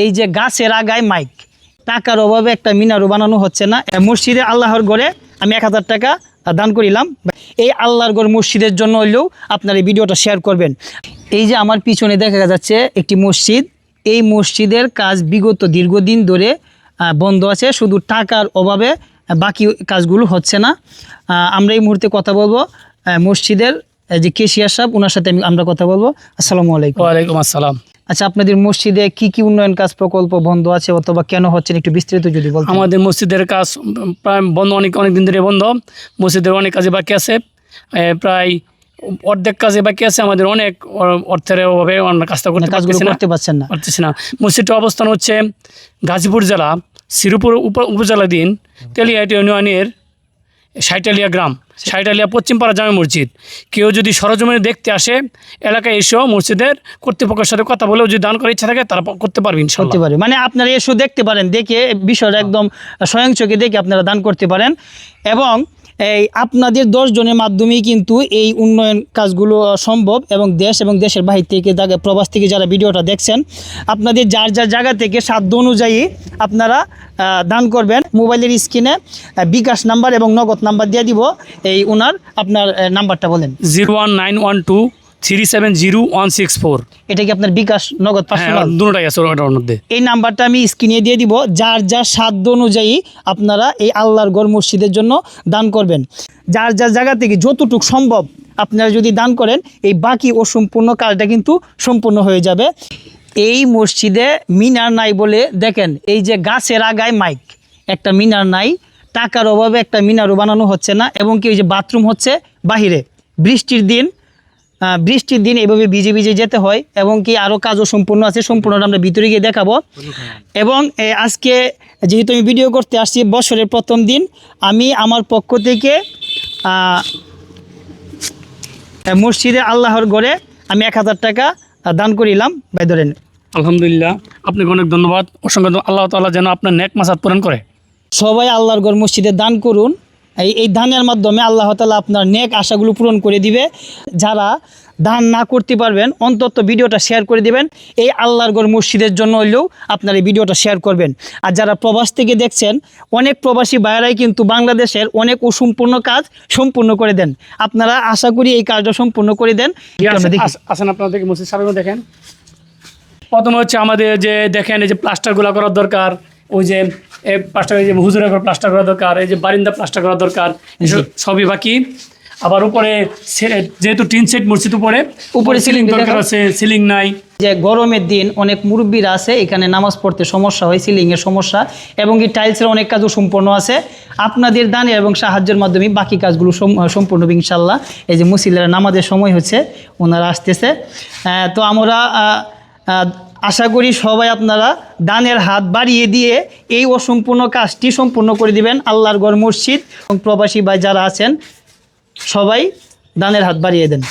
এই যে গাছের আগায় মাইক, টাকার অভাবে একটা মিনারও বানানো হচ্ছে না। মসজিদে আল্লাহর ঘরে আমি 1000 টাকা দান করিলাম। এই আল্লাহর ঘর মসজিদের জন্য হলেও আপনার এই ভিডিওটা শেয়ার করবেন। এই যে আমার পিছনে দেখা যাচ্ছে একটি মসজিদ, এই মসজিদের কাজ বিগত দীর্ঘদিন ধরে বন্ধ আছে, শুধু টাকার অভাবে বাকি কাজগুলো হচ্ছে না। আমরা এই মুহূর্তে কথা বলবো মসজিদের যে কেশিয়ার সাহেব, ওনার সাথে আমরা কথা বলবো। আসসালামু আলাইকুম। ওয়ালাইকুম আসসালাম। আচ্ছা, আপনাদের মসজিদে কি কি উন্নয়ন কাজ প্রকল্প বন্ধ আছে অথবা কেন হচ্ছে একটু বিস্তারিত যদি বলতেন। আমাদের মসজিদের কাজ প্রায় বন্ধ, অনেক দিন ধরে বন্ধ। মসজিদের অনেক কাজে বাকি আছে, প্রায় অর্ধেক কাজে বাকি আছে। আমাদের অনেক অর্থের অভাবে আমরা কাজটা করতে পারছি না। মসজিদটার অবস্থান হচ্ছে গাজীপুর জেলা শ্রীপুর উপজেলাধীন তেলিয়াটি ইউনিয়নের সাইটালিয়া গ্রাম, সাইটালিয়া পশ্চিমপাড়া জামে মসজিদ। কেউ যদি সরজমিনে দেখতে আসে, এলাকায় এসেও মসজিদের কর্তৃপক্ষের সাথে কথা বলেও যদি দান করার ইচ্ছা থাকে তারা করতে পারবেন, করতে পারে। মানে আপনারা এসেও দেখতে পারেন, দেখে বিষয়টা একদম স্বয়ং চোখে দেখে আপনারা দান করতে পারেন। এবং এই আপনাদের 10 জনের মাধ্যমেই কিন্তু এই উন্নয়ন কাজগুলো সম্ভব। এবং দেশ এবং দেশের বাহির থেকে প্রবাস থেকে যারা ভিডিওটা দেখছেন, আপনাদের যার যার জায়গা থেকে সাধ্য অনুযায়ী আপনারা দান করবেন। মোবাইলের স্ক্রিনে বিকাশ নাম্বার এবং নগদ নাম্বার দিয়ে দিব। এই ওনার আপনার নাম্বারটা বলেন। 01912370164। এটা কি আপনার বিকাশ নগদ পার্সোনাল? দুটোটাই আছে ওটার মধ্যে। এই নাম্বারটা আমি স্ক্রিনে দিয়ে দিব। যার যার সাধ্য অনুযায়ী আপনারা এই আল্লাহর ঘর মসজিদের জন্য দান করবেন। যার যার জায়গা থেকে যতটুকু সম্ভব আপনারা যদি দান করেন, এই বাকি অসম্পূর্ণ কাজটা কিন্তু সম্পূর্ণ হয়ে যাবে। এই মসজিদে মিনার নাই বলে দেখেন, এই যে গাছের আগায় মাইক, একটা মিনার নাই, টাকার অভাবে একটা মিনারও বানানো হচ্ছে না। এবং কি ওই যে বাথরুম হচ্ছে বাহিরে, বৃষ্টির দিন এভাবে ভিজে ভিজে যেতে হয়। এবং কি আরও কাজও সম্পূর্ণ আছে, সম্পূর্ণটা আমরা ভিতরে গিয়ে দেখাবো। এবং আজকে যেহেতু আমি ভিডিও করতে আসছি বছরের প্রথম দিন, আমি আমার পক্ষ থেকে মসজিদে আল্লাহর ঘরে আমি 1000 টাকা দান করিলাম। ভাই ধরেন। আলহামদুলিল্লাহ, আপনাকে অনেক ধন্যবাদ। অসংখ্য আল্লাহ তাআলা যেন আপনার নেক মাসাদ পূরণ করে। সবাই আল্লাহর ঘর মসজিদে দান করুন। এই দানের মাধ্যমে আল্লাহ তাআলা আপনার নেক আশাগুলো পূরণ করে দিবে। যারা দান না করতে পারবেন, অন্তত ভিডিওটা শেয়ার করে দিবেন। এই আল্লাহর ঘর মসজিদের জন্য হলেও আপনার এই ভিডিওটা শেয়ার করবেন। আর যারা প্রবাস থেকে দেখছেন, অনেক প্রবাসী ভাইয়েরাই কিন্তু বাংলাদেশের অনেক অসম্পূর্ণ কাজ সম্পূর্ণ করে দেন। আপনারা আশা করি এই কাজটা সম্পূর্ণ করে দেন। আসেন আপনাদের মসজিদ সামনে দেখেন। প্রথমে হচ্ছে আমাদের যে দেখেন, এই যে প্লাস্টারগুলো করার দরকার, ওই যে প্লাস্টার, এই যে হুজুরের ঘর প্লাস্টার করা দরকার, এই যে বারিন্দা প্লাস্টার করা দরকার, সবই বাকি। আবার উপরে যেহেতু টিন সেট মসজিদ, উপরে সিলিং দরকার আছে, সিলিং নাই। যে গরমের দিন অনেক মুরব্বীরা আছে, এখানে নামাজ পড়তে সমস্যা হয়, সিলিংয়ের সমস্যা, এবং এই টাইলসের অনেক কাজও সম্পূর্ণ আছে। আপনাদের দানে এবং সাহায্যের মাধ্যমে বাকি কাজগুলো সম্পূর্ণ হবে ইনশাল্লাহ। এই যে মুসল্লিরা নামাজের সময় হচ্ছে, ওনারা আসতেছে। তো আমরা আশা করি সবাই আপনারা দানের হাত বাড়িয়ে দিয়ে এই অসম্পূর্ণ কাজটি সম্পূর্ণ করে দিবেন। আল্লাহর ঘর মসজিদ এবং প্রবাসী ভাই যারা আছেন সবাই দানের হাত বাড়িয়ে দেন।